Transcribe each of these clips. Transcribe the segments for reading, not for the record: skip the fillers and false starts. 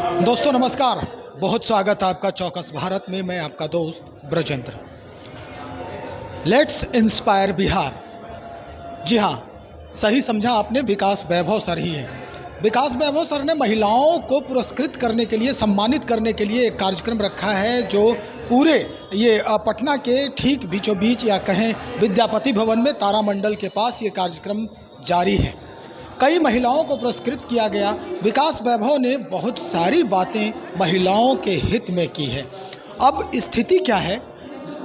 दोस्तों नमस्कार, बहुत स्वागत है आपका चौकस भारत में। मैं आपका दोस्त ब्रजेंद्र। Let's inspire Bihar. जी हाँ, सही समझा आपने, विकास वैभव सर ही हैं। विकास वैभव सर ने महिलाओं को पुरस्कृत करने के लिए, सम्मानित करने के लिए एक कार्यक्रम रखा है जो पूरे ये पटना के ठीक बीचों बीच या कहें विद्यापति भवन में तारामंडल के पास ये कार्यक्रम जारी है। कई महिलाओं को पुरस्कृत किया गया। विकास वैभव ने बहुत सारी बातें महिलाओं के हित में की है। अब स्थिति क्या है,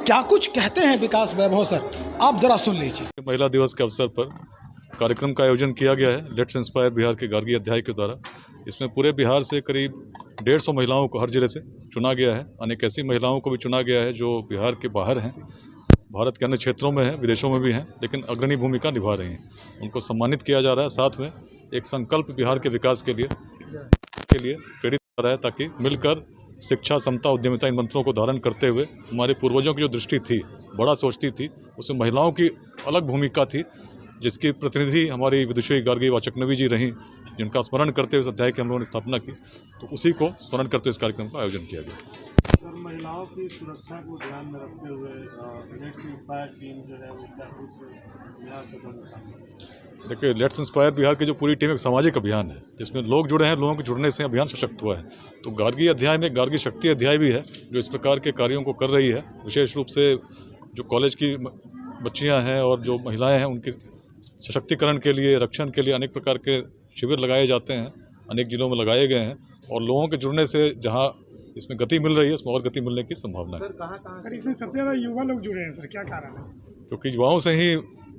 क्या कुछ कहते हैं विकास वैभव सर, आप जरा सुन लीजिए। महिला दिवस के अवसर पर कार्यक्रम का आयोजन किया गया है लेट्स इंस्पायर बिहार के गार्गी अध्याय के द्वारा। इसमें पूरे बिहार से करीब 150 महिलाओं को हर जिले से चुना गया है। अनेक ऐसी महिलाओं को भी चुना गया है जो बिहार के बाहर हैं, भारत के अन्य क्षेत्रों में हैं, विदेशों में भी हैं, लेकिन अग्रणी भूमिका निभा रही हैं। उनको सम्मानित किया जा रहा है। साथ में एक संकल्प बिहार के विकास के लिए प्रेरित कर रहा है, ताकि मिलकर शिक्षा, समता, उद्यमिता इन मंत्रों को धारण करते हुए हमारे पूर्वजों की जो दृष्टि थी, बड़ा सोचती थी, उसमें महिलाओं की अलग भूमिका थी, जिसकी प्रतिनिधि हमारी विदुषी गार्गी वाचकनवी जी रहीं, जिनका स्मरण करते हुए इस अध्याय की हम लोगों ने स्थापना की। तो उसी को स्मरण करते हुए इस कार्यक्रम का आयोजन किया गया। और महिलाओं की सुरक्षा को ध्यान में रखते हुए लेट्स इंस्पायर टीम जो है वो क्या कुछ नया कदम उठाएगी? देखिए, लेट्स इंस्पायर बिहार की जो पूरी टीम एक सामाजिक अभियान है, जिसमें लोग जुड़े हैं। लोगों के जुड़ने से अभियान सशक्त हुआ है। तो गार्गी अध्याय में गार्गी शक्ति अध्याय भी है, जो इस प्रकार के कार्यों को कर रही है। विशेष रूप से जो कॉलेज की बच्चियां हैं और जो महिलाएं हैं, उनकी सशक्तिकरण के लिए, रक्षण के लिए अनेक प्रकार के शिविर लगाए जाते हैं, अनेक जिलों में लगाए गए हैं। और लोगों के जुड़ने से जहाँ इसमें गति मिल रही है, इसमें और गति मिलने की संभावना है। सर इसमें सबसे ज़्यादा युवा लोग जुड़े हैं, सर क्या कारण है? क्योंकि युवाओं से ही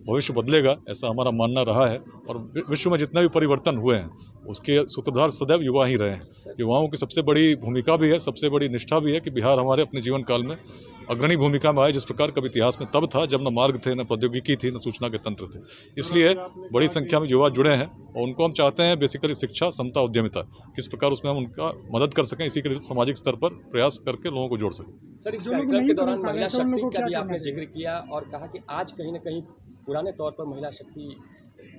भविष्य बदलेगा, ऐसा हमारा मानना रहा है। और विश्व में जितने भी परिवर्तन हुए हैं, उसके सूत्रधार सदैव युवा ही रहे हैं। युवाओं की सबसे बड़ी भूमिका भी है, सबसे बड़ी निष्ठा भी है कि बिहार हमारे अपने जीवन काल में अग्रणी भूमिका में आए, जिस प्रकार कभी इतिहास में तब था जब न मार्ग थे, न प्रौद्योगिकी थी, न सूचना के तंत्र थे। इसलिए बड़ी संख्या में युवा जुड़े हैं और उनको हम चाहते हैं बेसिकली शिक्षा, समता, उद्यमिता किस प्रकार उसमें हम उनका मदद कर सकें, इसी के लिए सामाजिक स्तर पर प्रयास करके लोगों को जोड़ सकें। सर, इस कार्यक्रम के दौरान महिला शक्ति का भी आपने जिक्र किया और कहा कि आज कहीं न कहीं पुराने तौर पर महिला शक्ति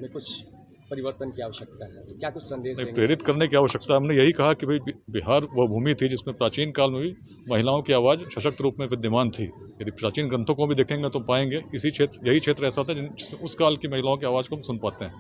में कुछ परिवर्तन की आवश्यकता है, क्या कुछ संदेश देंगे? प्रेरित करने की आवश्यकता। हमने यही कहा कि भाई बिहार वह भूमि थी जिसमें प्राचीन काल में भी महिलाओं की आवाज़ सशक्त रूप में विद्यमान थी। यदि प्राचीन ग्रंथों को भी देखेंगे तो पाएंगे यही क्षेत्र ऐसा था जिसमें उस काल की महिलाओं की आवाज़ को हम सुन पाते हैं।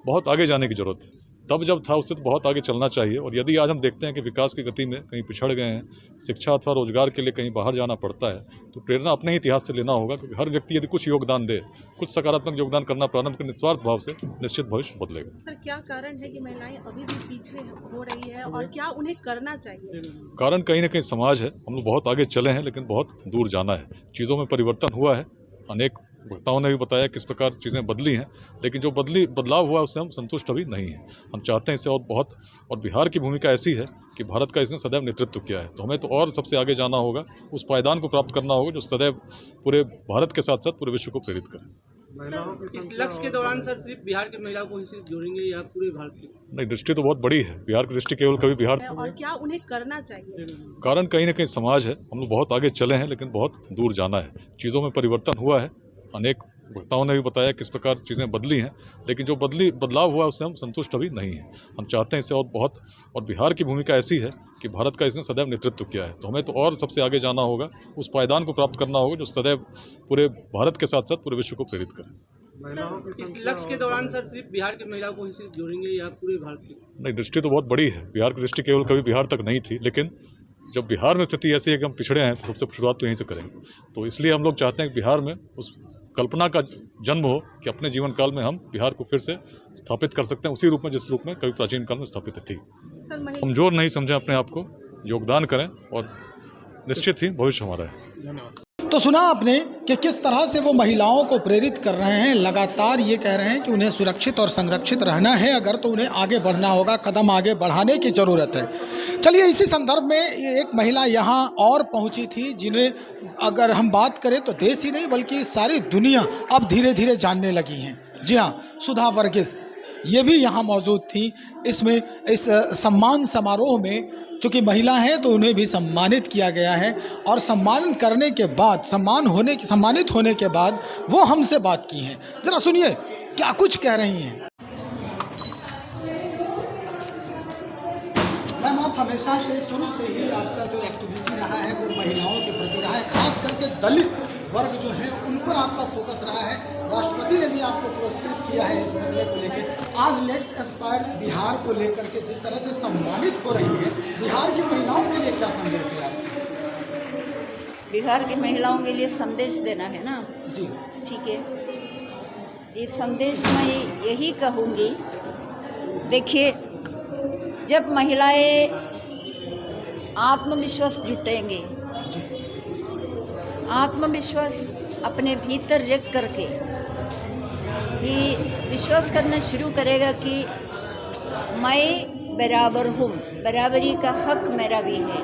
बहुत आगे जाने की जरूरत है। तब जब था उससे तो बहुत आगे चलना चाहिए। और यदि आज हम देखते हैं कि विकास की गति में कहीं पिछड़ गए हैं, शिक्षा अथवा रोजगार के लिए कहीं बाहर जाना पड़ता है, तो प्रेरणा अपने ही इतिहास से लेना होगा। क्योंकि हर व्यक्ति यदि कुछ योगदान दे, कुछ सकारात्मक योगदान करना प्रारंभ करे निस्वार्थ भाव से, निश्चित भविष्य बदलेगा। सर, क्या कारण है कि महिलाएं अभी भी पीछे हो रही है और क्या उन्हें करना चाहिए? कारण कहीं ना कहीं समाज है। हम लोग बहुत आगे चले हैं, लेकिन बहुत दूर जाना है। चीज़ों में परिवर्तन हुआ है, अनेक वक्ताओं ने भी बताया किस प्रकार चीज़ें बदली हैं, लेकिन जो बदलाव हुआ उससे हम संतुष्ट अभी नहीं हैं। हम चाहते हैं इससे और बिहार की भूमिका ऐसी है कि भारत का इसने सदैव नेतृत्व किया है, तो हमें तो और सबसे आगे जाना होगा, उस पायदान को प्राप्त करना होगा जो सदैव पूरे भारत के साथ साथ पूरे विश्व को प्रेरित करे। इस लक्ष्य के दौरान सर सिर्फ बिहार की महिलाओं को ही सिर्फ जोड़ेंगे या पूरे भारत की? नहीं, दृष्टि तो बहुत बड़ी है। बिहार की दृष्टि केवल कभी बिहार। और क्या उन्हें करना चाहिए? कारण कहीं ना कहीं समाज है। हम लोग बहुत आगे चले हैं, लेकिन बहुत दूर जाना है। चीज़ों में परिवर्तन हुआ है, अनेक वक्ताओं ने भी बताया किस प्रकार चीज़ें बदली हैं, लेकिन जो बदलाव हुआ उससे हम संतुष्ट अभी नहीं हैं। हम चाहते हैं इससे और बिहार की भूमिका ऐसी है कि भारत का इसने सदैव नेतृत्व किया है, तो हमें तो और सबसे आगे जाना होगा, उस पायदान को प्राप्त करना होगा जो सदैव पूरे भारत के साथ साथ पूरे विश्व को प्रेरित करे। इस लक्ष्य के दौरान सर सिर्फ बिहार की महिलाओं को ही सिर्फ जोड़ेंगे या पूरे भारत की? नहीं, दृष्टि तो बहुत बड़ी है। बिहार की दृष्टि केवल कभी बिहार तक नहीं थी, लेकिन जब बिहार में स्थिति ऐसी है कि हम पिछड़े हैं, तो सबसे शुरुआत तो यहीं से करेंगे। तो इसलिए हम लोग चाहते हैं कि बिहार में उस कल्पना का जन्म हो कि अपने जीवन काल में हम बिहार को फिर से स्थापित कर सकते हैं उसी रूप में जिस रूप में कभी प्राचीन काल में स्थापित थी। कमजोर नहीं समझें अपने आप को, योगदान करें और निश्चित ही भविष्य हमारा है। तो सुना आपने कि किस तरह से वो महिलाओं को प्रेरित कर रहे हैं। लगातार ये कह रहे हैं कि उन्हें सुरक्षित और संरक्षित रहना है, अगर तो उन्हें आगे बढ़ना होगा, कदम आगे बढ़ाने की ज़रूरत है। चलिए, इसी संदर्भ में एक महिला यहाँ और पहुँची थी, जिन्हें अगर हम बात करें तो देश ही नहीं बल्कि सारी दुनिया अब धीरे धीरे जानने लगी हैं। जी हाँ, सुधा वर्गीस ये भी यहाँ मौजूद थी। इस सम्मान समारोह में चूँकि महिला हैं तो उन्हें भी सम्मानित किया गया है और सम्मानित होने के बाद वो हमसे बात की हैं। ज़रा सुनिए क्या कुछ कह रही हैं। मैम, आप हमेशा से शुरू से ही आपका जो एक्टिविटी रहा है वो महिलाओं के प्रति रहा है, खास करके दलित वर्ग जो है उन पर आपका फोकस रहा है। राष्ट्रपति ने भी आपको पुरस्कृत किया है इस मसले को लेकर। आज लेट्स एस्पायर बिहार को लेकर के जिस तरह से सम्मानित हो रही है, बिहार की महिलाओं के लिए क्या संदेश है आपका? बिहार की महिलाओं के लिए संदेश देना है ना? जी ठीक है, ये संदेश मैं यही कहूँगी, देखिए जब महिलाएं आत्मविश्वास जुटेंगे, आत्मविश्वास अपने भीतर रख करके ही विश्वास करना शुरू करेगा कि मैं बराबर हूँ, बराबरी का हक मेरा भी है।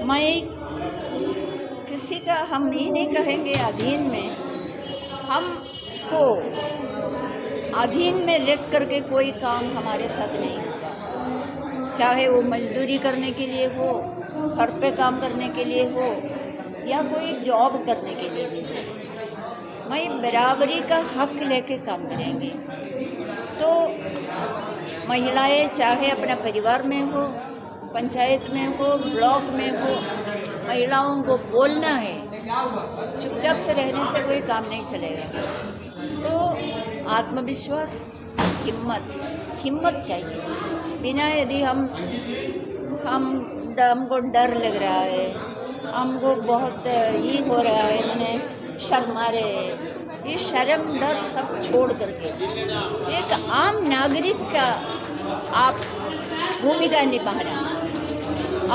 मैं किसी का, हम ये नहीं कहेंगे अधीन में, हमको अधीन में रख करके कोई काम हमारे साथ नहीं होगा, चाहे वो मजदूरी करने के लिए हो, घर पे काम करने के लिए हो या कोई जॉब करने के लिए भी हो। मैं बराबरी का हक लेके काम करेंगे। तो महिलाएं चाहे अपने परिवार में हो, पंचायत में हो, ब्लॉक में हो, महिलाओं को बोलना है, चुपचाप से रहने से कोई काम नहीं चलेगा। तो आत्मविश्वास, हिम्मत चाहिए। बिना यदि हमको डर लग रहा है, हमको बहुत ये हो रहा है, मैंने शर्मा रहे, ये शर्म डर सब छोड़ करके एक आम नागरिक का आप भूमिका निभाना,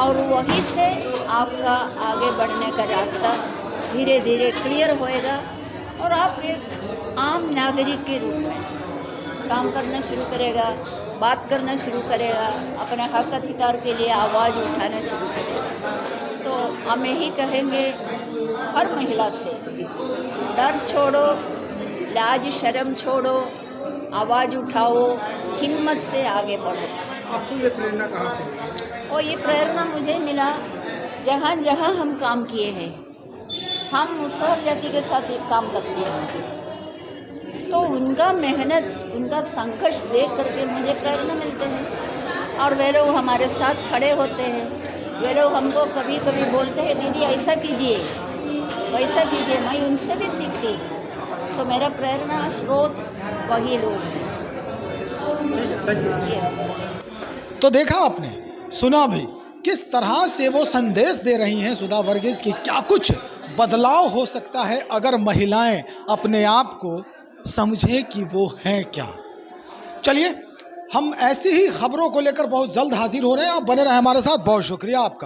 और वहीं से आपका आगे बढ़ने का रास्ता धीरे धीरे क्लियर होएगा और आप एक आम नागरिक के रूप में काम करना शुरू करेगा, बात करना शुरू करेगा, अपने हक अधिकार के लिए आवाज़ उठाना शुरू करेगा। तो हम यही कहेंगे हर महिला से, डर छोड़ो, लाज शर्म छोड़ो, आवाज़ उठाओ, हिम्मत से आगे बढ़ो। आपको ये प्रेरणा कहाँ से मिली? और ये प्रेरणा मुझे मिला जहाँ जहाँ हम काम किए हैं। हम मुसहर जाति के साथ एक काम करते हैं, तो उनका मेहनत, उनका संघर्ष देख करके मुझे प्रेरणा मिलते हैं, और वे लोग हमारे साथ खड़े होते हैं। वे लोग हमको कभी कभी बोलते हैं, दीदी ऐसा कीजिए, वैसा कीजिए, मैं उनसे भी सीखती। तो मेरा प्रेरणा स्रोत वही लोग हैं। तो देखा आपने, सुना भी, किस तरह से वो संदेश दे रही हैं सुधा वर्गीस की क्या कुछ बदलाव हो सकता है अगर महिलाएं अपने आप को समझें कि वो हैं क्या। चलिए, हम ऐसी ही खबरों को लेकर बहुत जल्द हाजिर हो रहे हैं। आप बने रहें हमारे साथ। बहुत शुक्रिया आपका।